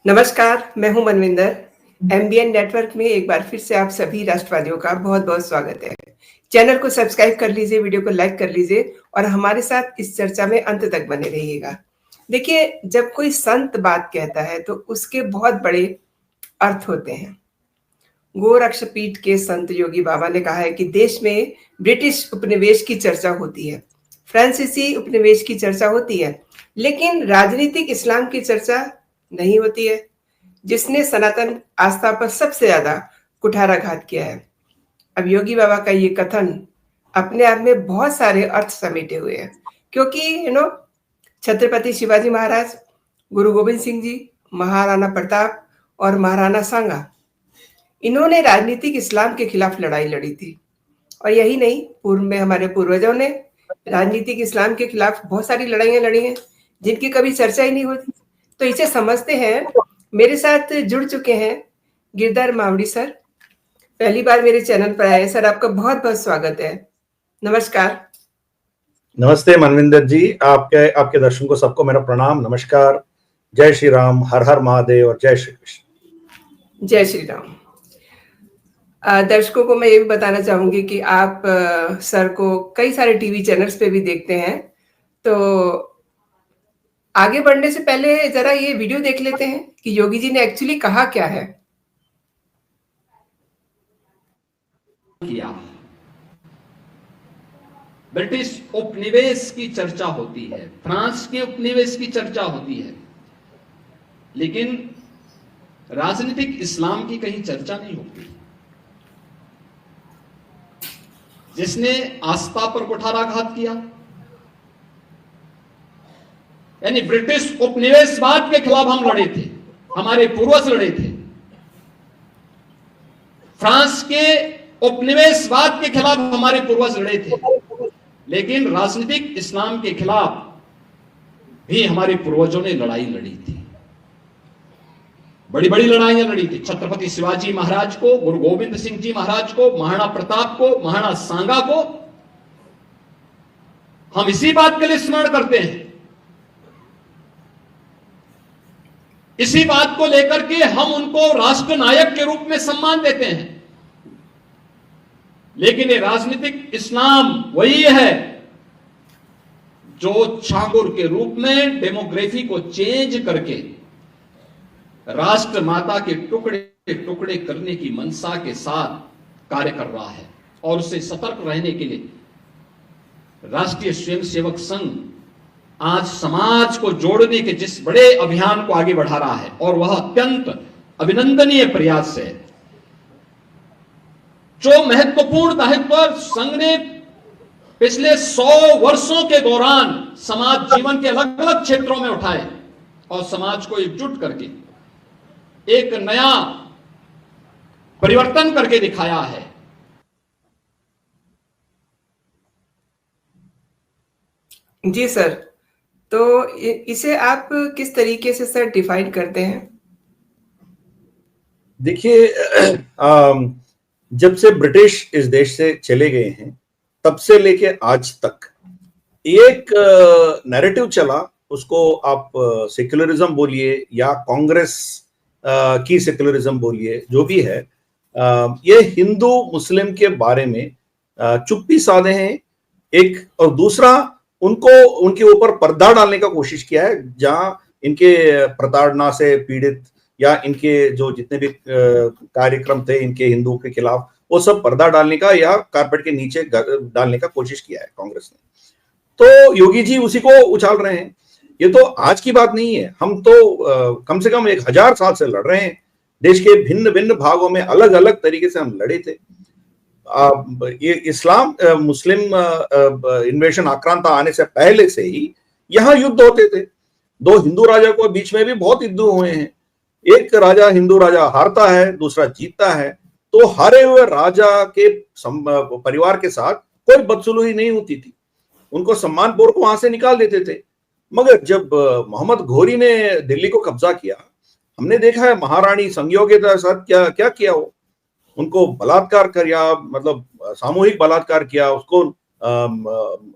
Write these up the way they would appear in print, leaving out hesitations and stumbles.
नमस्कार, मैं हूं मनविंदर। एमबीएन नेटवर्क में एक बार फिर से आप सभी राष्ट्रवादियों का बहुत-बहुत स्वागत है। चैनल को सब्सक्राइब कर लीजिए, वीडियो को लाइक कर लीजिए और हमारे साथ इस चर्चा में अंत तक बने रहिएगा। देखिए, जब कोई संत बात कहता है तो उसके बहुत बड़े अर्थ होते हैं। गोरक्षपीठ के संत योगी बाबा ने कहा है कि देश में ब्रिटिश उपनिवेश की चर्चा होती है, फ्रांसीसी उपनिवेश की चर्चा होती है, लेकिन राजनीतिक इस्लाम की चर्चा नहीं होती है, जिसने सनातन आस्था पर सबसे ज्यादा कुठाराघात किया है। अब योगी बाबा का ये कथन अपने आप में बहुत सारे अर्थ समेटे हुए हैं, क्योंकि छत्रपति शिवाजी महाराज, गुरु गोविंद सिंह जी, महाराणा प्रताप और महाराणा सांगा, इन्होंने राजनीतिक इस्लाम के खिलाफ लड़ाई लड़ी थी। और यही नहीं, पूर्व में हमारे पूर्वजों ने राजनीतिक इस्लाम के खिलाफ बहुत सारी लड़ाइयां लड़ी हैं, जिनकी कभी चर्चा ही नहीं होती। तो इसे समझते हैं। मेरे साथ जुड़ चुके हैं गिरधर मावड़ी सर। पहली बार मेरे चैनल पर आए सर, आपका बहुत बहुत स्वागत है। नमस्कार। नमस्ते मनविंदर जी, आपके दर्शकों को सबको मेरा प्रणाम, नमस्कार। जय श्री राम, हर हर महादेव और जय श्री कृष्ण। जय श्री राम। दर्शकों को मैं ये भी बताना चाहूंगी कि आप सर को कई सारे टीवी चैनल्स पे भी देखते हैं। तो आगे बढ़ने से पहले जरा ये वीडियो देख लेते हैं कि योगी जी ने एक्चुअली कहा क्या है। किया ब्रिटिश उपनिवेश की चर्चा होती है, फ्रांस के उपनिवेश की चर्चा होती है, लेकिन राजनीतिक इस्लाम की कहीं चर्चा नहीं होती। जिसने आस्था पर कुठाराघात किया, यानी ब्रिटिश उपनिवेशवाद के खिलाफ हम लड़े थे, हमारे पूर्वज लड़े थे। फ्रांस के उपनिवेशवाद के खिलाफ हमारे पूर्वज लड़े थे, लेकिन राजनीतिक इस्लाम के खिलाफ भी हमारे पूर्वजों ने लड़ाई लड़ी थी। बड़ी बड़ी लड़ाइयां लड़ी थी। छत्रपति शिवाजी महाराज को, गुरु गोविंद सिंह जी महाराज को, महाराणा प्रताप को, महाराणा सांगा को हम इसी बात के लिए स्मरण करते हैं। इसी बात को लेकर के हम उनको राष्ट्र नायक के रूप में सम्मान देते हैं। लेकिन ये राजनीतिक इस्लाम वही है जो छांगुर के रूप में डेमोग्राफी को चेंज करके राष्ट्र माता के टुकड़े टुकड़े करने की मंशा के साथ कार्य कर रहा है। और उससे सतर्क रहने के लिए राष्ट्रीय स्वयंसेवक संघ आज समाज को जोड़ने के जिस बड़े अभियान को आगे बढ़ा रहा है, और वह अत्यंत अभिनंदनीय प्रयास है। जो महत्वपूर्ण दायित्व संघ ने पिछले 100 वर्षों के दौरान समाज जीवन के अलग अलग क्षेत्रों में उठाए और समाज को एकजुट करके एक नया परिवर्तन करके दिखाया है। जी सर, तो इसे आप किस तरीके से सर डिफाइन करते हैं? देखिए, जब से ब्रिटिश इस देश से चले गए हैं, तब से लेके आज तक एक नैरेटिव चला, उसको आप सेक्युलरिज्म बोलिए या कांग्रेस की सेक्युलरिज्म बोलिए, जो भी है, ये हिंदू मुस्लिम के बारे में चुप्पी साधे हैं एक, और दूसरा उनको उनके ऊपर पर्दा डालने का कोशिश किया है। जहां इनके प्रताड़ना से पीड़ित या इनके जो जितने भी कार्यक्रम थे इनके हिंदुओं के खिलाफ, वो सब पर्दा डालने का या कारपेट के नीचे डालने का कोशिश किया है कांग्रेस ने। तो योगी जी उसी को उछाल रहे हैं। ये तो आज की बात नहीं है, हम तो कम से कम 1000 साल से लड़ रहे हैं। देश के भिन्न भिन्न भागों में अलग अलग तरीके से हम लड़े थे। ये इस्लाम मुस्लिम इन्वेशन आक्रांता आने से पहले से ही यहाँ युद्ध होते थे। 2 हिंदू राजा को बीच में भी बहुत युद्ध हुए हैं। एक राजा, हिंदू राजा हारता है, दूसरा जीतता है, तो हारे हुए राजा के परिवार के साथ कोई बदसलूकी नहीं होती थी, उनको सम्मानपूर्वक वहां से निकाल देते थे। मगर जब मोहम्मद घोरी ने दिल्ली को कब्जा किया, हमने देखा है महारानी संज्ञों के साथ क्या क्या किया। वो उनको बलात्कार किया, मतलब सामूहिक बलात्कार किया, उसको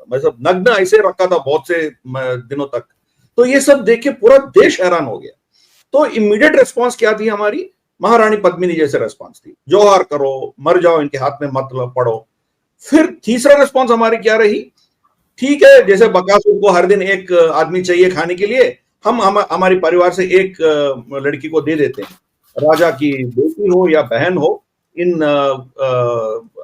मतलब नग्न ऐसे रखा था बहुत से दिनों तक। तो ये सब देख के पूरा देश हैरान हो गया। तो इमीडिएट रिस्पॉन्स क्या थी हमारी? महारानी पद्मिनी जैसे रिस्पॉन्स थी, जोहार करो, मर जाओ, इनके हाथ में मत पड़ो। फिर तीसरा रिस्पॉन्स हमारी क्या रही? ठीक है, जैसे बकासुर को हर दिन एक आदमी चाहिए खाने के लिए, हम हमारी परिवार से एक लड़की को दे देते हैं, राजा की बेटी हो या बहन हो, इन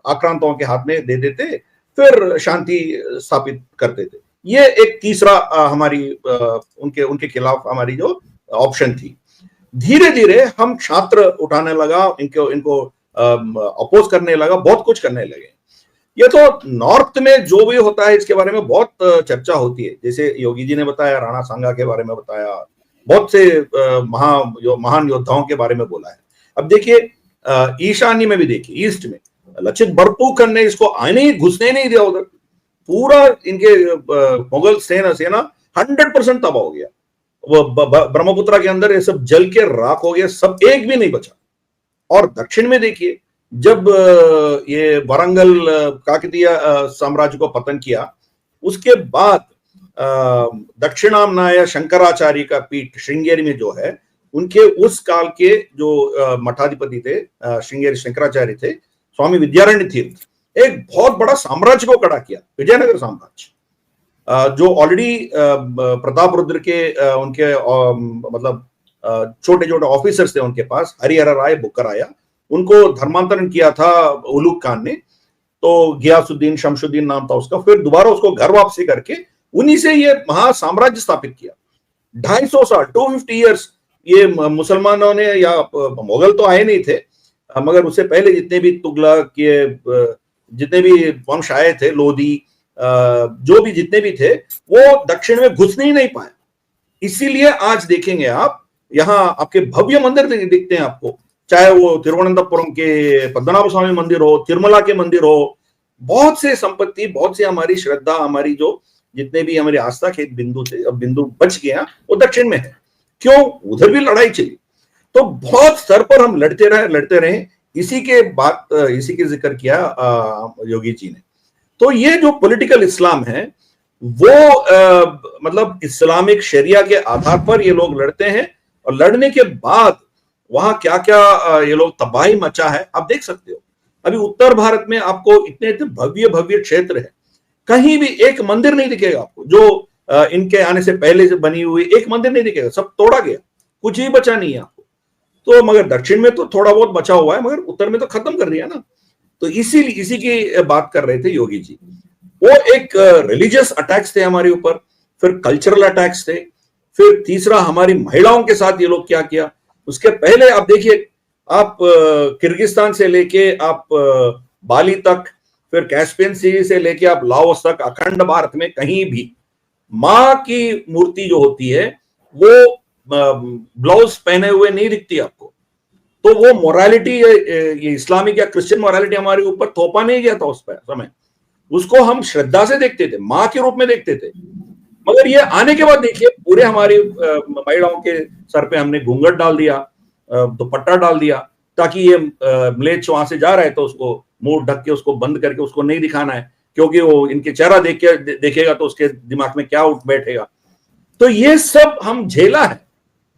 आक्रांतों के हाथ में दे देते, फिर शांति स्थापित करते थे। ये एक तीसरा हमारी उनके खिलाफ हमारी जो ऑप्शन थी। धीरे धीरे हम छात्र उठाने लगा, इनको अपोज करने लगा, बहुत कुछ करने लगे। ये तो नॉर्थ में जो भी होता है इसके बारे में बहुत चर्चा होती है, जैसे योगी जी ने बताया, राणा सांगा के बारे में बताया, बहुत से महान योद्धाओं के बारे में बोला है। अब देखिए ईशान्य में भी देखिए, ईस्ट में लचित बरफुकन ने इसको आने ही घुसने नहीं दिया उधर, पूरा इनके मुगल सेना 100% तबाह हो गया। वो ब्रह्मपुत्र के अंदर ये सब जल के राख हो गया, सब एक भी नहीं बचा। और दक्षिण में देखिए, जब ये वरंगल काकतीय साम्राज्य को पतन किया, उसके बाद दक्षिणामनाय शंकराचार्य का पीठ श्रृंगेरी में जो है, उनके उस काल के जो मठाधिपति थे, श्रृंगेरी शंकराचार्य थे, स्वामी विद्यारण्य तीर्थ, एक बहुत बड़ा साम्राज्य को खड़ा किया, विजयनगर साम्राज्य, जो ऑलरेडी प्रताप रुद्र के उनके मतलब छोटे छोटे ऑफिसर्स थे उनके पास, हरिहर राय बुक्कराया, उनको धर्मांतरण किया था उलूग खान ने, तो गियासुद्दीन शमशुद्दीन नाम था उसका, फिर दोबारा उसको घर वापसी करके उन्हीं से ये महासाम्राज्य स्थापित किया। 250 साल 250 ईयर्स ये मुसलमानों ने, या मुगल तो आए नहीं थे, मगर उससे पहले जितने भी तुगलक के जितने भी वंश आए थे, लोधी, जो भी जितने भी थे, वो दक्षिण में घुसने ही नहीं पाए। इसीलिए आज देखेंगे आप, यहाँ आपके भव्य मंदिर दिखते हैं आपको, चाहे वो तिरुवनंतपुरम के पद्मनाभ स्वामी मंदिर हो, तिरुमला के मंदिर हो, बहुत से संपत्ति, बहुत से हमारी श्रद्धा, हमारी जो जितने भी हमारी आस्था के बिंदु थे, अब बिंदु बच गया, वो दक्षिण में है। क्यों? उधर भी लड़ाई चली, तो बहुत स्तर पर हम लड़ते रहे। इसी के जिक्र किया योगी जी ने। तो ये जो पॉलिटिकल इस्लाम है, वो मतलब इस्लामिक शरिया के आधार पर ये लोग लड़ते हैं, और लड़ने के बाद वहां क्या क्या ये लोग तबाही मचा है आप देख सकते हो। अभी उत्तर भारत में आपको इतने भव्य भव्य क्षेत्र है, कहीं भी एक मंदिर नहीं दिखेगा आपको, जो इनके आने से पहले से बनी हुई एक मंदिर नहीं दिखेगा, सब तोड़ा गया, कुछ भी बचा नहीं है आपको। तो मगर दक्षिण में तो थोड़ा बहुत बचा हुआ है, मगर उत्तर में तो खत्म कर दिया ना। तो इसी की बात कर रहे थे योगी जी। वो एक रिलीजियस अटैक्स थे हमारे ऊपर, फिर कल्चरल अटैक्स थे, फिर तीसरा हमारी महिलाओं के साथ ये लोग क्या किया। उसके पहले आप देखिए, आप किर्गिस्तान से लेके आप बाली तक, फिर कैस्पियन सी से लेके आप लाओस तक, अखंड भारत में कहीं भी माँ की मूर्ति जो होती है वो ब्लाउज पहने हुए नहीं दिखती आपको। तो वो मोरालिटी, ये इस्लामिक या क्रिश्चियन मोरालिटी हमारे ऊपर थोपा नहीं गया था उस पर समय, उसको हम श्रद्धा से देखते थे, माँ के रूप में देखते थे। मगर ये आने के बाद देखिए, पूरे हमारी महिलाओं के सर पे हमने घूंघट डाल दिया, दुपट्टा डाल दिया, ताकि ये म्लेच्छ वहां से जा रहा है तो उसको मुंह ढक के, उसको बंद करके उसको नहीं दिखाना है, क्योंकि वो इनके चेहरा देखेगा तो उसके दिमाग में क्या उठ बैठेगा। तो ये सब हम झेला है,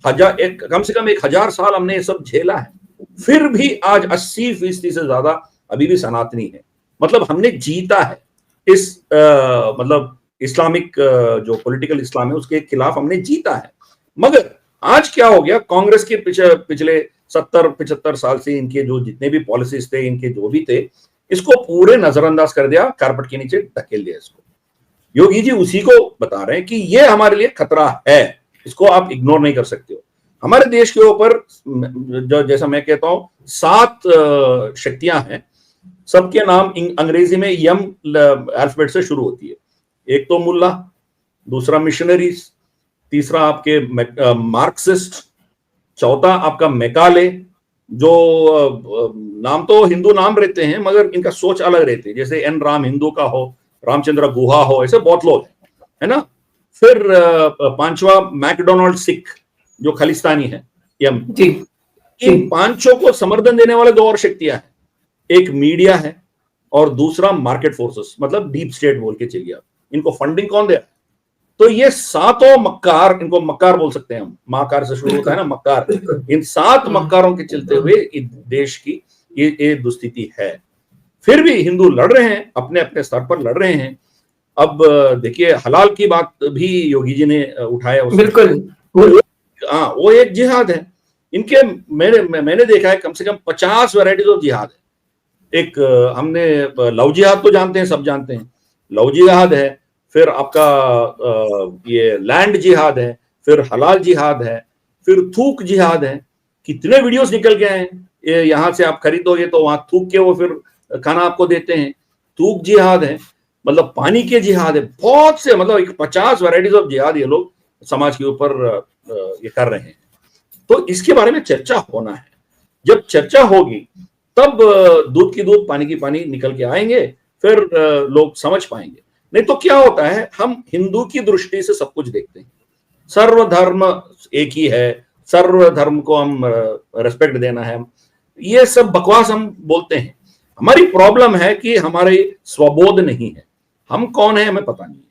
कम से कम 1000 साल हमने ये सब झेला है। फिर भी आज 80% से ज्यादा अभी भी सनातनी है, मतलब हमने जीता है इस मतलब इस्लामिक जो पॉलिटिकल इस्लाम है उसके खिलाफ हमने जीता है। मगर आज क्या हो गया, कांग्रेस के पिछले 70-75 साल से इनके जो जितने भी पॉलिसीज थे, इनके जो भी थे, इसको पूरे नजरअंदाज कर दिया, कारपेट के नीचे ढकेल दिया इसको। योगी जी उसी को बता रहे हैं कि ये हमारे लिए खतरा है, इसको आप इग्नोर नहीं कर सकते हो। हमारे देश के ऊपर जो, जैसा मैं कहता हूं, 7 शक्तियां हैं, सबके नाम अंग्रेजी में यम अल्फाबेट से शुरू होती है। एक तो मुल्ला, दूसरा मिशनरीज, तीसरा आपके मार्क्सिस्ट, चौथा आपका मैकाले, जो नाम तो हिंदू नाम रहते हैं मगर इनका सोच अलग रहती है, जैसे एन राम हिंदू का हो, रामचंद्र गुहा हो, ऐसे बहुत लोग है ना। फिर 5वां मैकडोनाल्ड सिख, जो खालिस्तानी है, यम जी। इन 5 को समर्थन देने वाले 2 और शक्तियां हैं, एक मीडिया है और दूसरा मार्केट फोर्सेस, मतलब डीप स्टेट बोल के चलिए आप। इनको फंडिंग कौन दे रहा है? तो ये सातों मक्कार, इनको मक्कार बोल सकते हैं हम, माकार से शुरू होता है ना मक्कार, इन 7 मक्कारों के चलते हुए इस देश की ये दुस्थिति है। फिर भी हिंदू लड़ रहे हैं, अपने अपने स्तर पर लड़ रहे हैं। अब देखिए हलाल की बात भी योगी जी ने उठाया उसमें। बिल्कुल, हाँ, वो एक जिहाद है इनके। मैंने देखा है कम से कम 50 वैरायटीज ऑफ जिहाद है। एक हमने लव जिहाद तो जानते हैं, सब जानते हैं, लव जिहाद है। फिर आपका ये लैंड जिहाद है, फिर हलाल जिहाद है, फिर थूक जिहाद है। कितने वीडियोस निकल गए हैं, यहां से आप खरीदोगे तो वहां थूक के वो फिर खाना आपको देते हैं। थूक जिहाद है, मतलब पानी के जिहाद है, बहुत से, मतलब 50 वैरायटीज ऑफ जिहाद ये लोग समाज के ऊपर ये कर रहे हैं। तो इसके बारे में चर्चा होना है। जब चर्चा होगी तब दूध की दूध पानी की पानी निकल के आएंगे, फिर लोग समझ पाएंगे। नहीं तो क्या होता है, हम हिंदू की दृष्टि से सब कुछ देखते हैं, सर्वधर्म एक ही है, सर्वधर्म को हम रेस्पेक्ट देना है, ये सब बकवास हम बोलते हैं। हमारी प्रॉब्लम है कि हमारे स्वबोध नहीं है, हम कौन है हमें पता नहीं है।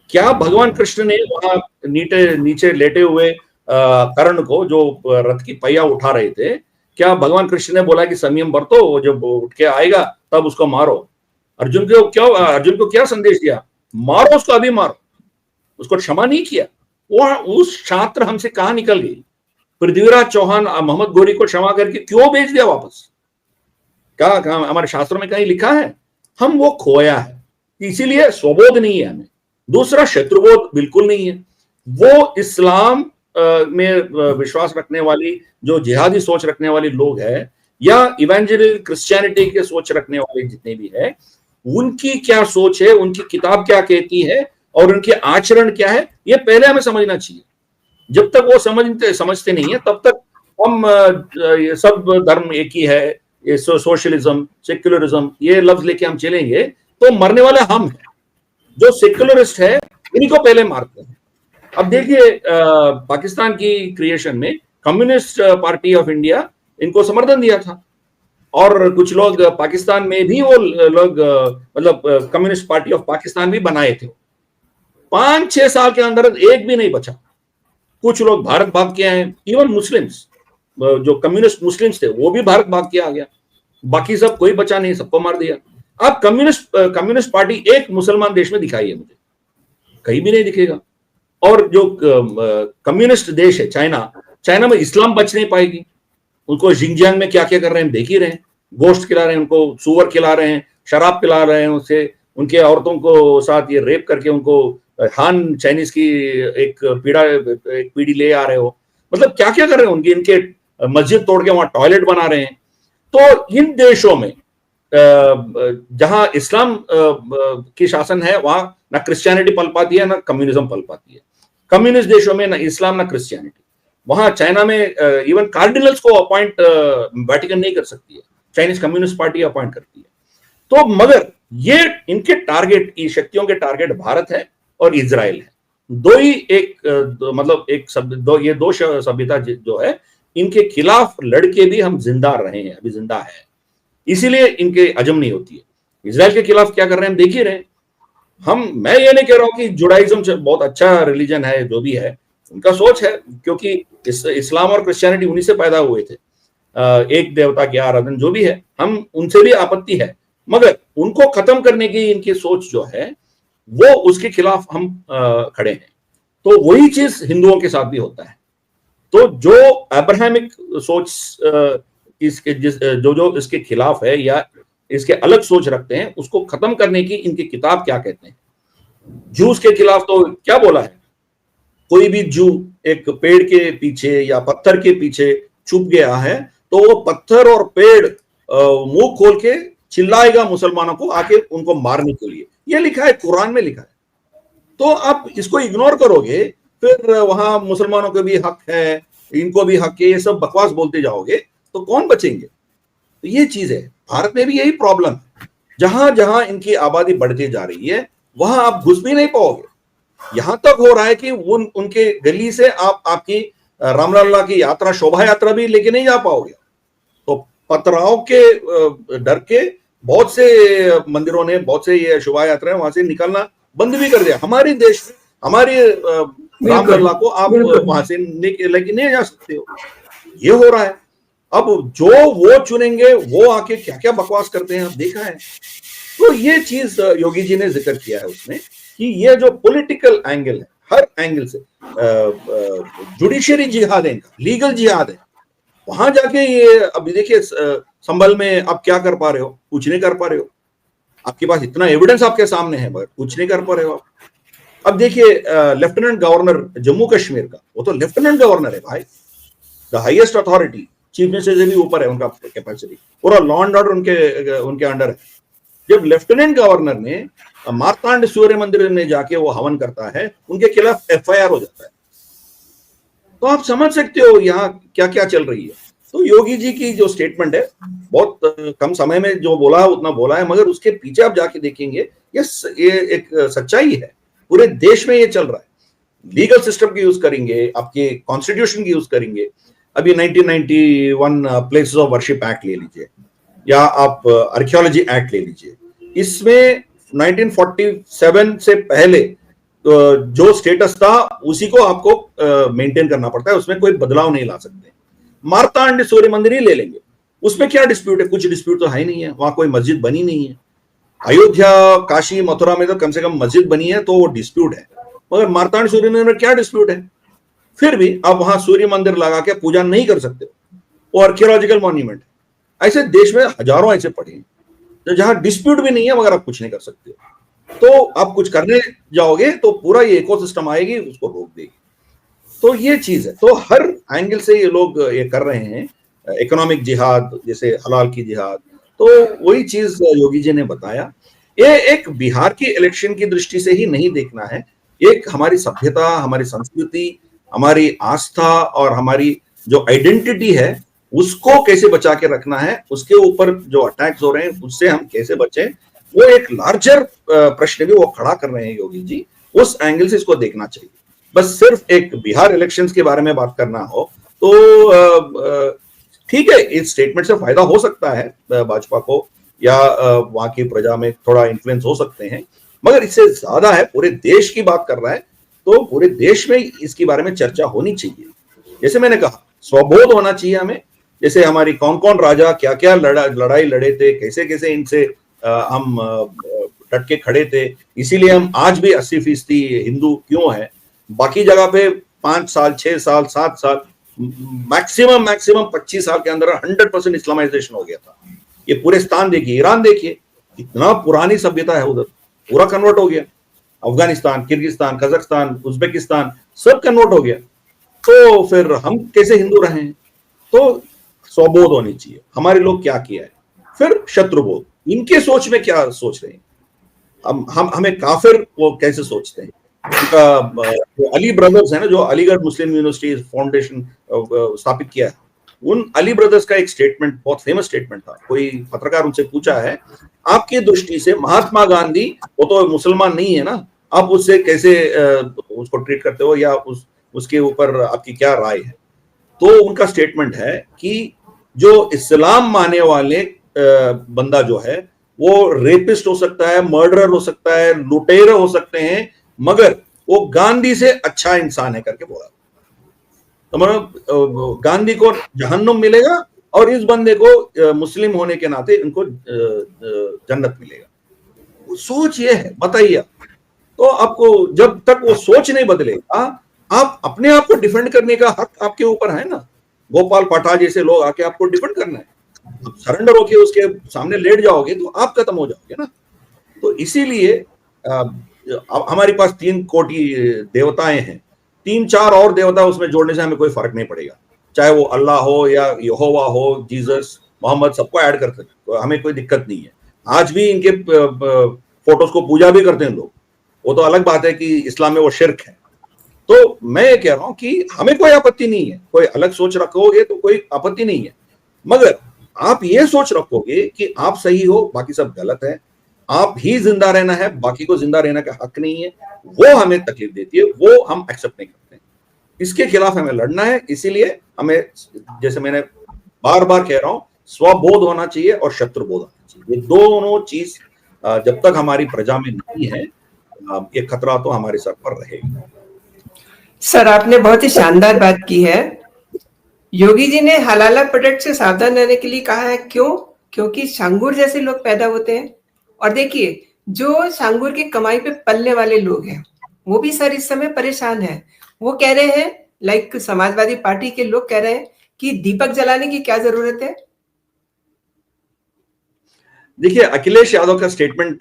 क्या भगवान कृष्ण ने वहां नीचे लेटे हुए कर्ण को, जो रथ की पहिया उठा रहे थे, क्या भगवान कृष्ण ने बोला कि संयम बरतो, वो जब उठ के आएगा तब उसको मारो? अर्जुन को क्या संदेश दिया? मारो उसको, अभी मारो। उसको क्षमा नहीं किया। वो उस छात्र हमसे कहां निकल गई? पृथ्वीराज चौहान मोहम्मद गोरी को क्षमा करके क्यों भेज दिया वापस? क्या हमारे शास्त्रों में कहीं लिखा है? हम वो खोया है, इसीलिए स्वबोध नहीं है हमें। दूसरा, शत्रुबोध बिल्कुल नहीं है। वो इस्लाम में विश्वास रखने वाली, जो जिहादी सोच रखने वाली लोग हैं, या इवेंजेलिकल क्रिश्चियनिटी के सोच रखने वाले जितने भी है, उनकी क्या सोच है, उनकी किताब क्या कहती है और उनके आचरण क्या है, ये पहले हमें समझना चाहिए। जब तक वो समझते नहीं है तब तक हम ये सब धर्म एक ही है, ये सोशलिज्म, सेक्युलरिज्म, ये लफ्ज लेके हम चलेंगे तो मरने वाले हम हैं। जो सेक्युलरिस्ट है इन्हीं को पहले मारते हैं। अब देखिए पाकिस्तान की क्रिएशन में कम्युनिस्ट पार्टी ऑफ इंडिया इनको समर्थन दिया था, और कुछ लोग पाकिस्तान में भी वो लोग मतलब कम्युनिस्ट पार्टी ऑफ पाकिस्तान भी बनाए थे। 5-6 साल के अंदर एक भी नहीं बचा। कुछ लोग भारत भाग के आए, इवन मुस्लिम्स, जो कम्युनिस्ट मुस्लिम्स थे वो भी भारत भाग के आ गया। बाकी सब कोई बचा नहीं, सबको मार दिया। अब कम्युनिस्ट पार्टी एक मुसलमान देश में दिखाई है मुझे, कहीं भी नहीं दिखेगा। और जो कम्युनिस्ट देश है चाइना में इस्लाम बच नहीं पाएगी। उनको जिंगजियांग में क्या क्या कर रहे हैं देख ही रहे हैं, गोश्त खिला रहे हैं उनको, सुअर खिला रहे हैं, शराब पिला रहे हैं, उससे उनके औरतों को साथ ये रेप करके उनको हान चाइनीज की एक पीढ़ी ले आ रहे हो। मतलब क्या क्या कर रहे हैं उनकी, इनके मस्जिद तोड़ के वहां टॉयलेट बना रहे हैं। तो इन देशों में जहां इस्लाम की शासन है, वहां ना क्रिश्चियनिटी पल पाती है, ना कम्युनिज्म पल पाती है। कम्युनिस्ट देशों में ना इस्लाम ना क्रिश्चियनिटी। वहां चाइना में इवन कार्डिनल्स को अपॉइंट वेटिकन नहीं कर सकती है, चाइनीज कम्युनिस्ट पार्टी अपॉइंट करती है। तो मगर ये इनके टारगेट, की शक्तियों के टारगेट भारत है और इजराइल है। दो ही मतलब ये दो सभ्यता जो है, इनके खिलाफ लड़के भी हम जिंदा रहे हैं, अभी जिंदा है, इसीलिए इनके हजम नहीं होती है। इजराइल के खिलाफ क्या कर रहे हैं हम देख ही रहे। मैं ये नहीं कह रहा हूं कि जुडाइज्म बहुत अच्छा रिलीजन है, जो भी है उनका सोच है, क्योंकि इस्लाम और क्रिश्चियनिटी उन्हीं से पैदा हुए थे, एक देवता की आराधना जो भी है, हम उनसे भी आपत्ति है, मगर उनको खत्म करने की इनकी सोच जो है वो, उसके खिलाफ हम खड़े हैं। तो वही चीज हिंदुओं के साथ भी होता है। तो जो अब्राहमिक सोच इसके जो इसके खिलाफ है या इसके अलग सोच रखते हैं, उसको खत्म करने की इनकी किताब क्या कहते हैं। जूस के खिलाफ तो क्या बोला है, कोई भी जू एक पेड़ के पीछे या पत्थर के पीछे छुप गया है तो वो पत्थर और पेड़ मुंह खोल के चिल्लाएगा मुसलमानों को आके उनको मारने के लिए। ये लिखा है, कुरान में लिखा है। तो आप इसको इग्नोर करोगे, फिर वहां मुसलमानों को भी हक है, इनको भी हक है, ये सब बकवास बोलते जाओगे तो कौन बचेंगे? तो ये चीज है, भारत में भी यही प्रॉब्लम है। जहां जहां इनकी आबादी बढ़ती जा रही है वहां आप घुस भी नहीं पाओगे। यहां तक हो रहा है कि उनके गली से आपकी रामलला की यात्रा, शोभा यात्रा भी लेके नहीं जा पाओगे। तो पथराव के डर के बहुत से मंदिरों ने, बहुत से ये शोभा यात्राएं वहां से निकलना बंद भी कर दिया। हमारे देश में हमारे रामलला को आप वहां से लेके नहीं जा सकते हो। ये हो रहा है। अब जो वो चुनेंगे वो आके क्या क्या बकवास करते हैं, आप देखा है। तो ये चीज योगी जी ने जिक्र किया है उसमें कि ये जो पॉलिटिकल एंगल है, हर एंगल से जुडिशियरी जिहाद है, इनका लीगल जिहाद है। वहां जाके ये अभी देखिए संभल में आप क्या कर पा रहे हो, कुछ नहीं कर पा रहे हो। आपके पास इतना एविडेंस आपके सामने है, मगर कुछ नहीं कर पा रहे हो आप। अब देखिए लेफ्टिनेंट गवर्नर जम्मू कश्मीर का, वो तो लेफ्टिनेंट गवर्नर है भाई, the highest authority, chief minister से भी ऊपर है उनका कैपेसिटी, पूरा लॉ एंड ऑर्डर उनके अंडर है। जब लेफ्टिनेंट गवर्नर ने मार्तांड सूर्य मंदिर में जाके वो हवन करता है, उनके खिलाफ एफआईआर हो जाता है। तो आप समझ सकते हो यहाँ क्या क्या चल रही है। तो योगी जी की जो स्टेटमेंट है, बहुत कम समय में जो बोला है उतना बोला है, मगर उसके पीछे आप जाके देखेंगे ये एक सच्चाई है। पूरे देश में ये चल रहा है। लीगल सिस्टम की यूज करेंगे, आपके कॉन्स्टिट्यूशन की यूज करेंगे। अभी 1991 प्लेसेस ऑफ वर्शिप एक्ट ले लीजिए, या आप आर्कियोलॉजी एक्ट ले लीजिए। इसमें 1947 से पहले जो स्टेटस था उसी को आपको मेंटेन करना पड़ता है, उसमें कोई बदलाव नहीं ला सकते। मार्तांड सूर्य मंदिर ही ले लेंगे, उसमें क्या डिस्प्यूट है? कुछ डिस्प्यूट तो है ही नहीं है, वहां कोई मस्जिद बनी नहीं है। अयोध्या, काशी, मथुरा में तो कम से कम मस्जिद बनी है, तो वो डिस्प्यूट है। मगर मार्तांड सूर्य मंदिर में क्या डिस्प्यूट है? फिर भी आप वहां सूर्य मंदिर लगा के पूजा नहीं कर सकते, वो आर्कियोलॉजिकल मॉन्यूमेंट है। ऐसे देश में हजारों ऐसे पड़े हैं तो जहां डिस्प्यूट भी नहीं है, मगर आप कुछ नहीं कर सकते। तो आप कुछ करने जाओगे तो पूरा ये इकोसिस्टम आएगी, उसको रोक देगी। तो ये चीज है। तो हर एंगल से ये लोग ये कर रहे हैं, इकोनॉमिक जिहाद, जैसे हलाल की जिहाद। तो वही चीज योगी जी ने बताया। ये एक बिहार की इलेक्शन की दृष्टि से ही नहीं देखना है, एक हमारी सभ्यता, हमारी संस्कृति, हमारी आस्था और हमारी जो आइडेंटिटी है उसको कैसे बचा के रखना है, उसके ऊपर जो अटैक्स हो रहे हैं उससे हम कैसे बचें, वो एक लार्जर प्रश्न भी वो खड़ा कर रहे हैं योगी जी। उस एंगल से इसको देखना चाहिए। बस सिर्फ एक बिहार इलेक्शंस के बारे में बात करना हो तो ठीक है, इस स्टेटमेंट से फायदा हो सकता है भाजपा को, या वहां की प्रजा में थोड़ा इन्फ्लुएंस हो सकते हैं, मगर इससे ज्यादा है पूरे देश की बात कर रहा है, तो पूरे देश में इसके बारे में चर्चा होनी चाहिए। जैसे मैंने कहा, स्वबोध होना चाहिए हमें। जैसे हमारी कौन कौन राजा क्या क्या लड़ाई लड़े थे, कैसे कैसे इनसे हम डट के खड़े थे, इसीलिए हम आज भी 80% हिंदू क्यों है। बाकी जगह पे 5 साल, 6 साल, 7 साल, मैक्सिमम 25 साल के अंदर 100% इस्लामाइजेशन हो गया था। ये पूरे स्थान देखिए, ईरान देखिए, इतना पुरानी सभ्यता है, उधर पूरा कन्वर्ट हो गया। अफगानिस्तान, किर्गिस्तान, कजाकिस्तान, उज्बेकिस्तान सब कन्वर्ट हो गया। तो फिर हम कैसे हिंदू रहे हैं? तो स्वबोध होनी चाहिए, हमारे लोग क्या किया है। फिर शत्रुबोध, इनके सोच में क्या सोच रहे हैं, हम हमें काफिर वो कैसे सोचते हैं। उनका अली ब्रदर्स है ना, जो अलीगढ़ मुस्लिम यूनिवर्सिटी फाउंडेशन स्थापित किया है, उन अली ब्रदर्स का एक स्टेटमेंट, बहुत फेमस स्टेटमेंट था। कोई पत्रकार उनसे पूछा है, आपकी दृष्टि से महात्मा गांधी, वो तो मुसलमान नहीं है ना, आप उससे कैसे उसको ट्रीट करते हो, या उसके ऊपर आपकी क्या राय है? तो उनका स्टेटमेंट है कि जो इस्लाम मानने वाले बंदा जो है वो रेपिस्ट हो सकता है, मर्डरर हो सकता है, लुटेरे हो सकते हैं, मगर वो गांधी से अच्छा इंसान है करके बोला। तो मतलब गांधी को जहन्नुम मिलेगा और इस बंदे को मुस्लिम होने के नाते इनको जन्नत मिलेगा। सोच ये है, बताइए। तो आपको जब तक वो सोच नहीं बदलेगा, आप अपने आप को डिफेंड करने का हक आपके ऊपर है ना। गोपाल पाठा जैसे लोग आके आपको डिफेंड करना है, आप सरेंडर होके उसके सामने लेट जाओगे तो आप खत्म हो जाओगे ना। तो इसीलिए हमारे पास 3 कोटि देवताएं हैं, 3-4 और देवता उसमें जोड़ने से हमें कोई फर्क नहीं पड़ेगा, चाहे वो अल्लाह हो या यहोवा हो, जीसस, मोहम्मद, सबको ऐड कर सकते, हमें कोई दिक्कत नहीं है। आज भी इनके फोटोज को पूजा भी करते हैं लोग, वो तो अलग बात है कि इस्लाम में वो शिर्क है। तो मैं ये कह रहा हूं कि हमें कोई आपत्ति नहीं है, कोई अलग सोच रखोगे तो कोई आपत्ति नहीं है, मगर आप ये सोच रखोगे कि आप सही हो, बाकी सब गलत है, आप ही जिंदा रहना है, बाकी को जिंदा रहने का हक नहीं है, वो हमें तकलीफ देती है, वो हम एक्सेप्ट नहीं करते। इसके खिलाफ हमें लड़ना है। इसीलिए हमें, जैसे मैंने बार बार कह रहा हूं, स्वबोध होना चाहिए और शत्रुबोध होना चाहिए। ये दोनों चीज जब तक हमारी प्रजा में नहीं है, ये खतरा तो हमारे सर पर रहेगा। सर, आपने बहुत ही शानदार बात की है। योगी जी ने हलाला प्रोडक्ट से सावधान रहने के लिए कहा है। क्यों? क्योंकि सांगुर जैसे लोग पैदा होते हैं। और देखिए, जो सांगुर की कमाई पे पलने वाले लोग हैं, वो भी सर इस समय परेशान है। वो कह रहे हैं, लाइक समाजवादी पार्टी के लोग कह रहे हैं कि दीपक जलाने की क्या जरूरत है। देखिए, अखिलेश यादव का स्टेटमेंट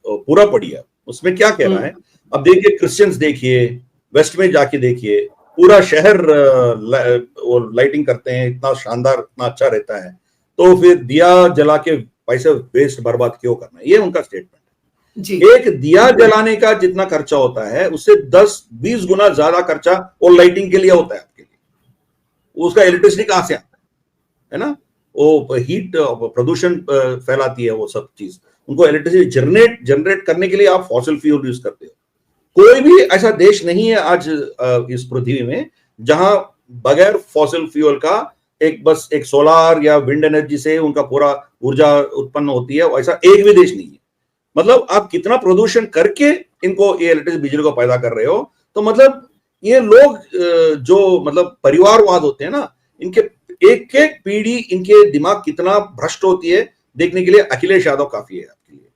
पूरा पढ़िए, उसमें क्या कह रहा है। अब देखिए, क्रिश्चियंस देखिए, वेस्ट में जाके देखिए, पूरा शहर वो लाइटिंग करते हैं, इतना शानदार, इतना अच्छा रहता है, तो फिर दिया जला के पैसे वेस्ट बर्बाद क्यों करना है, ये उनका स्टेटमेंट जी। है। एक दिया जलाने का जितना खर्चा होता है, उससे 10-20 गुना ज्यादा खर्चा वो लाइटिंग के लिए होता है आपके लिए। उसका इलेक्ट्रिसिटी कहां से आता है ना, वो हीट प्रदूषण फैलाती है वो सब चीज। उनको इलेक्ट्रिसिटी जनरेट करने के लिए आप फॉसिल फ्यूल यूज करते हो। कोई भी ऐसा देश नहीं है आज इस पृथ्वी में जहां बगैर फॉसिल फ्यूल का बस एक सोलार या विंड एनर्जी से उनका पूरा ऊर्जा उत्पन्न होती है, ऐसा एक भी देश नहीं है। मतलब आप कितना प्रदूषण करके इनको ये इलेक्ट्रिक बिजली को पैदा कर रहे हो, तो मतलब ये लोग जो मतलब परिवारवाद होते हैं ना, इनके एक एक पीढ़ी, इनके दिमाग कितना भ्रष्ट होती है देखने के लिए अखिलेश यादव काफी है आपके लिए,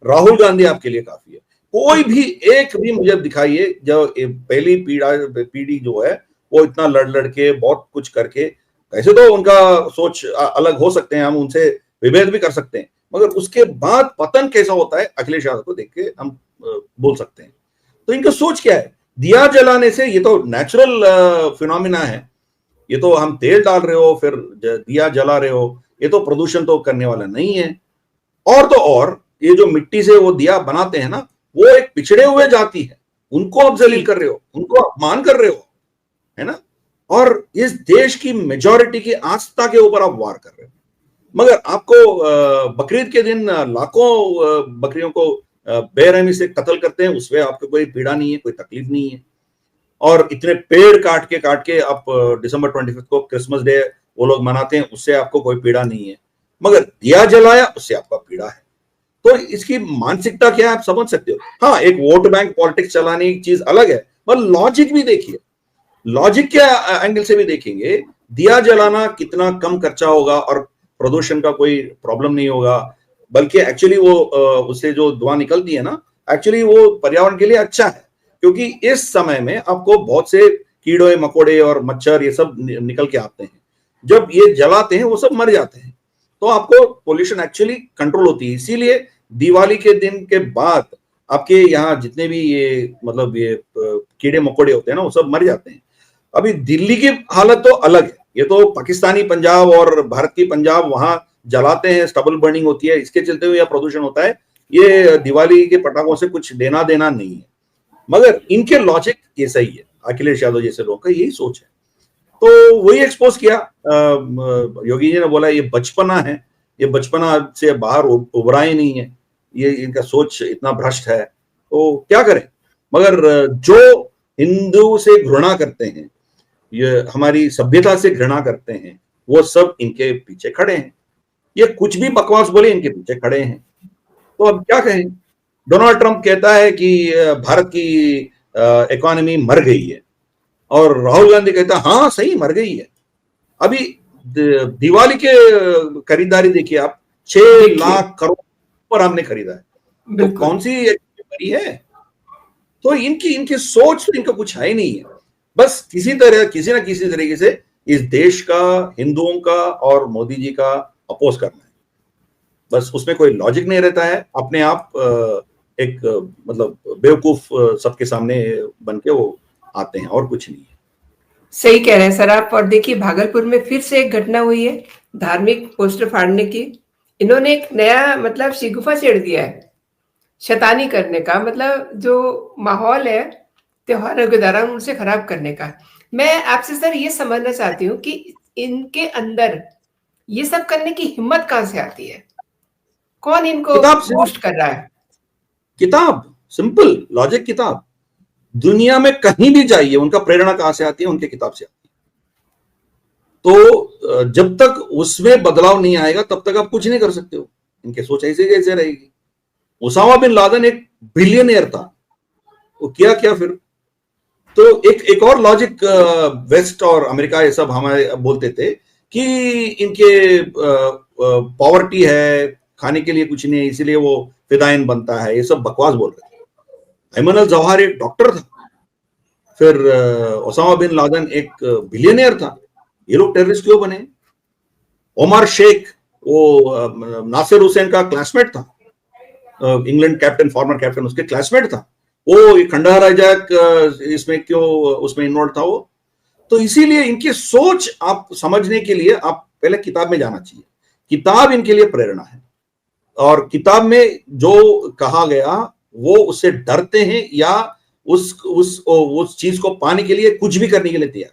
राहुल गांधी आपके लिए काफी है। कोई भी एक भी मुझे दिखाइए जो पहली पीढ़ी जो है वो इतना लड़ के बहुत कुछ करके, कैसे तो उनका सोच अलग हो सकते हैं, हम उनसे विभेद भी कर सकते हैं, मगर उसके बाद पतन कैसा होता है अखिलेश यादव को देख के हम बोल सकते हैं। तो इनका सोच क्या है, दिया जलाने से, ये तो नेचुरल फिनोमिना है, ये तो हम तेल डाल रहे हो फिर दिया जला रहे हो, ये तो प्रदूषण तो करने वाला नहीं है। और तो और ये जो मिट्टी से वो दिया बनाते हैं ना, वो एक पिछड़े हुए जाति है, उनको आप जलील कर रहे हो, उनको अपमान कर रहे हो, है ना। और इस देश की मेजॉरिटी की आस्था के ऊपर आप वार कर रहे हो। मगर आपको बकरीद के दिन लाखों बकरियों को बेरहमी से कत्ल करते हैं, उसमें आपको कोई पीड़ा नहीं है, कोई तकलीफ नहीं है। और इतने पेड़ काट के आप दिसंबर 25 को क्रिसमस डे वो लोग मनाते हैं, उससे आपको कोई पीड़ा नहीं है। मगर दिया जलाया, उससे आपका पीड़ा है। तो इसकी मानसिकता क्या है आप समझ सकते हो। हाँ, एक वोट बैंक पॉलिटिक्स चलाने की चीज अलग है, पर लॉजिक भी देखिए, लॉजिक के एंगल से भी देखेंगे, दिया जलाना कितना कम खर्चा होगा और प्रदूषण का कोई प्रॉब्लम नहीं होगा, बल्कि एक्चुअली वो उससे जो धुआं निकलती है ना, एक्चुअली वो पर्यावरण के लिए अच्छा है। क्योंकि इस समय में आपको बहुत से कीड़े मकोड़े और मच्छर ये सब निकल के आते हैं, जब ये जलाते हैं वो सब मर जाते हैं, तो आपको पोल्यूशन एक्चुअली कंट्रोल होती है। इसीलिए दिवाली के दिन के बाद आपके यहाँ जितने भी ये मतलब ये कीड़े मकोड़े होते हैं ना, वो सब मर जाते हैं। अभी दिल्ली की हालत तो अलग है, ये तो पाकिस्तानी पंजाब और भारत की पंजाब, वहां जलाते हैं, स्टबल बर्निंग होती है, इसके चलते हुए यह प्रदूषण होता है। ये दिवाली के पटाखों से कुछ देना देना नहीं है। मगर इनके लॉजिक ये सही है, अखिलेश यादव जैसे लोगों का यही सोच है। तो वही एक्सपोज किया। योगी जी ने बोला ये बचपना है, ये बचपना से बाहर उभरा ही नहीं है, ये इनका सोच इतना भ्रष्ट है, तो क्या करें। मगर जो हिंदू से घृणा करते हैं, ये हमारी सभ्यता से घृणा करते हैं, वो सब इनके पीछे खड़े हैं। ये कुछ भी बकवास बोले, इनके पीछे खड़े हैं। तो अब क्या कहें। डोनाल्ड ट्रंप कहता है कि भारत की इकोनॉमी मर गई है, और राहुल गांधी कहता है हाँ सही मर गई है। अभी दिवाली के खरीदारी देखिए आप, 6 लाख करोड़ पर हमने खरीदा है, तो कौन सी मरी है। तो इनकी सोच तो इनका कुछ है ही नहीं है। बस किसी ना किसी तरीके से इस देश का, हिंदुओं का और मोदी जी का अपोज करना है, बस उसमें कोई लॉजिक नहीं रहता है। अपने आप एक मतलब बेवकूफ सबके सामने बन के वो आते हैं, और कुछ नहीं है। सही कह रहे हैं सर आप। और देखिए, भागलपुर में फिर से एक घटना हुई है धार्मिक पोस्टर फाड़ने की। इन्होंने एक नया मतलब शिगुफा छेड़ दिया है शैतानी करने का, मतलब जो माहौल है त्योहारों के दौरान उनसे खराब करने का। मैं आपसे सर ये समझना चाहती हूँ कि इनके अंदर ये सब करने की हिम्मत कहां से आती है, कौन इनको बूस्ट कर रहा है। किताब, सिंपल लॉजिक किताब। दुनिया में कहीं भी जाइए, उनका प्रेरणा कहां से आती है, उनके किताब से आती है। तो जब तक उसमें बदलाव नहीं आएगा तब तक आप कुछ नहीं कर सकते हो। इनके सोच ऐसे कैसे रहेगी। उसामा बिन लादेन एक बिलियनियर था, वो किया क्या फिर? तो एक और लॉजिक वेस्ट और अमेरिका ये सब हमारे बोलते थे कि इनके पॉवर्टी है, खाने के लिए कुछ नहीं है, इसीलिए वो फिदाइन बनता है, ये सब बकवास बोल रहे थे। अयमन अल जवाहिर एक डॉक्टर था, फिर ओसामा बिन लादेन एक बिलियनियर था, ये लोग टेररिस्ट क्यों बने? ओमर शेख वो नासिर हुसैन का क्लासमेट था, इंग्लैंड कैप्टन, फॉर्मर कैप्टन, उसके क्लासमेट था, वो खंडहर हाईजैक इसमें क्यों उसमें इन्वॉल्व था वो? तो इसीलिए इनकी सोच आप समझने के लिए आप पहले किताब में जाना चाहिए। किताब इनके लिए प्रेरणा है, और किताब में जो कहा गया वो उससे डरते हैं या उस चीज को पाने के लिए कुछ भी करने के लिए तैयार।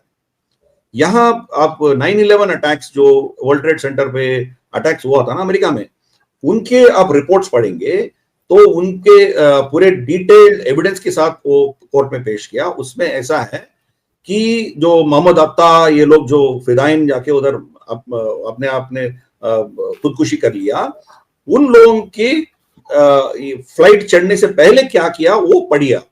यहां आप 9/11 अटैक्स, जो वर्ल्ड ट्रेड सेंटर पे अटैक्स हुआ था ना अमेरिका में, उनके आप रिपोर्ट्स पढ़ेंगे तो उनके पूरे डिटेल्ड एविडेंस के साथ वो कोर्ट में पेश किया। उसमें ऐसा है कि जो मोहम्मद अत्ता, ये लोग जो फिदाइन जाके उधर अपने आपने खुदकुशी कर लिया, उन लोगों की फ्लाइट चढ़ने से पहले क्या किया वो पढ़िया।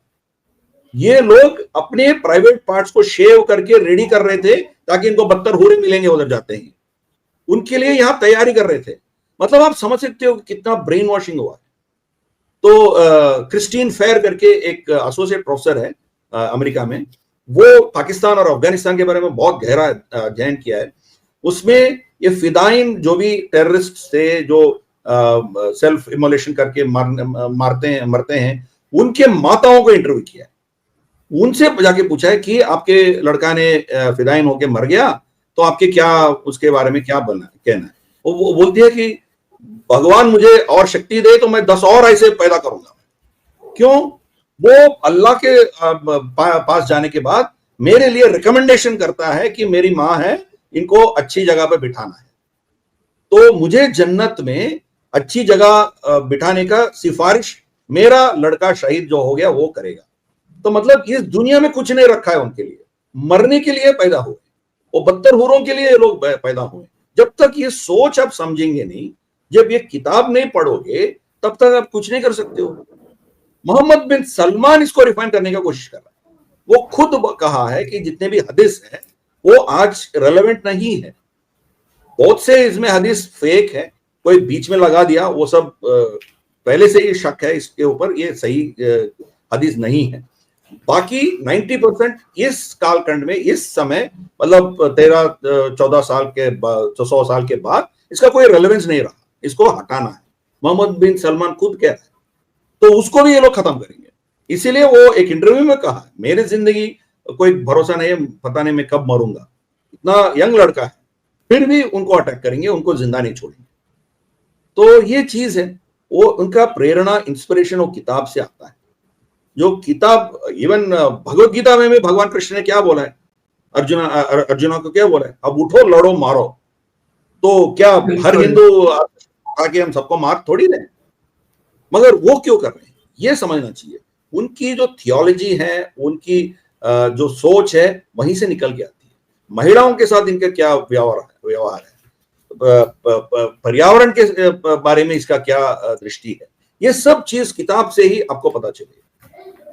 ये लोग अपने प्राइवेट पार्ट्स को शेव करके रेडी कर रहे थे ताकि इनको 72 हूरे मिलेंगे उधर जाते ही, उनके लिए यहां तैयारी कर रहे थे। मतलब आप समझ सकते हो कि कितना ब्रेन वॉशिंग हुआ है। तो क्रिस्टीन फेयर करके एक एसोसिएट प्रोफेसर है अमेरिका में, वो पाकिस्तान और अफगानिस्तान के बारे में बहुत गहरा अध्ययन किया है। उसमें ये फिदाइन जो भी टेररिस्ट थे, जो सेल्फ इमोलेशन करके मरते हैं, उनके माताओं को इंटरव्यू किया है। उनसे जाके पूछा है कि आपके लड़का ने फिदाइन होके मर गया तो आपके क्या उसके बारे में क्या कहना है? वो बोलती है कि भगवान मुझे और शक्ति दे तो मैं 10 और ऐसे पैदा करूंगा। क्यों? वो अल्लाह के पास जाने के बाद मेरे लिए रिकमेंडेशन करता है कि मेरी माँ है, इनको अच्छी जगह पे बिठाना है, तो मुझे जन्नत में अच्छी जगह बिठाने का सिफारिश मेरा लड़का शहीद जो हो गया वो करेगा। तो मतलब इस दुनिया में कुछ नहीं रखा है उनके लिए, मरने के लिए पैदा हुए, वो 72 हूरों के लिए लोग पैदा हुए। जब तक ये सोच आप समझेंगे नहीं, जब ये किताब नहीं पढ़ोगे, तब तक आप कुछ नहीं कर सकते हो। मोहम्मद बिन सलमान इसको रिफाइन करने की कोशिश कर रहा है। वो खुद कहा है कि जितने भी हदीस है वो आज रेलेवेंट नहीं है, बहुत से इसमें हदीस फेक है, कोई बीच में लगा दिया, वो सब पहले से ही शक है इसके ऊपर, ये सही हदीस नहीं है। बाकी 90% इस कालखंड में, इस समय, मतलब 13-14 साल के 100 साल के बाद इसका कोई रेलेवेंस नहीं रहा, इसको हटाना है। मोहम्मद बिन सलमान खुद कह रहा है, तो उसको भी ये लोग खत्म करेंगे। इसीलिए वो एक इंटरव्यू में कहा, मेरी जिंदगी कोई भरोसा नहीं है, पता नहीं मैं कब मरूंगा, इतना यंग लड़का है, फिर भी उनको अटैक करेंगे, उनको जिंदा नहीं छोड़ेंगे। तो ये चीज है, वो उनका प्रेरणा, इंस्पिरेशन वो किताब से आता है। जो किताब, इवन भगवत गीता में भी भगवान कृष्ण ने क्या बोला है, अर्जुना को क्या बोला है, अब उठो, लड़ो, मारो। तो क्या हर हिंदू आके हम सबको मार थोड़ी दें, मगर वो क्यों कर रहे हैं ये समझना चाहिए। उनकी जो थियोलॉजी है, उनकी जो सोच है, वहीं से निकल के आती है। महिलाओं के साथ इनका क्या व्यवहार है, पर्यावरण के बारे में इसका क्या दृष्टि है, ये सब चीज किताब से ही आपको पता चलेगी।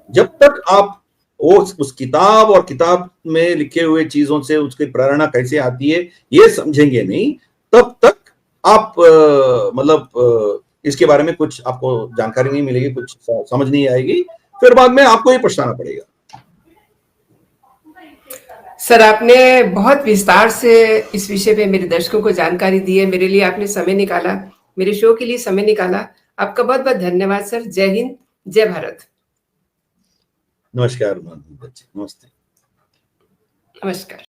जब तक आप उस किताब और किताब में लिखे हुए चीजों से उसकी प्रेरणा कैसे आती है ये समझेंगे नहीं, तब तक आप मतलब इसके बारे में कुछ आपको जानकारी नहीं मिलेगी, कुछ समझ नहीं आएगी, फिर बाद में आपको ही पछताना पड़ेगा। सर, आपने बहुत विस्तार से इस विषय पे मेरे दर्शकों को जानकारी दी है। मेरे लिए आपने समय निकाला, मेरे शो के लिए समय निकाला, आपका बहुत बहुत धन्यवाद सर। जय हिंद, जय भारत। नमस्कार। नमस्ते। नमस्कार।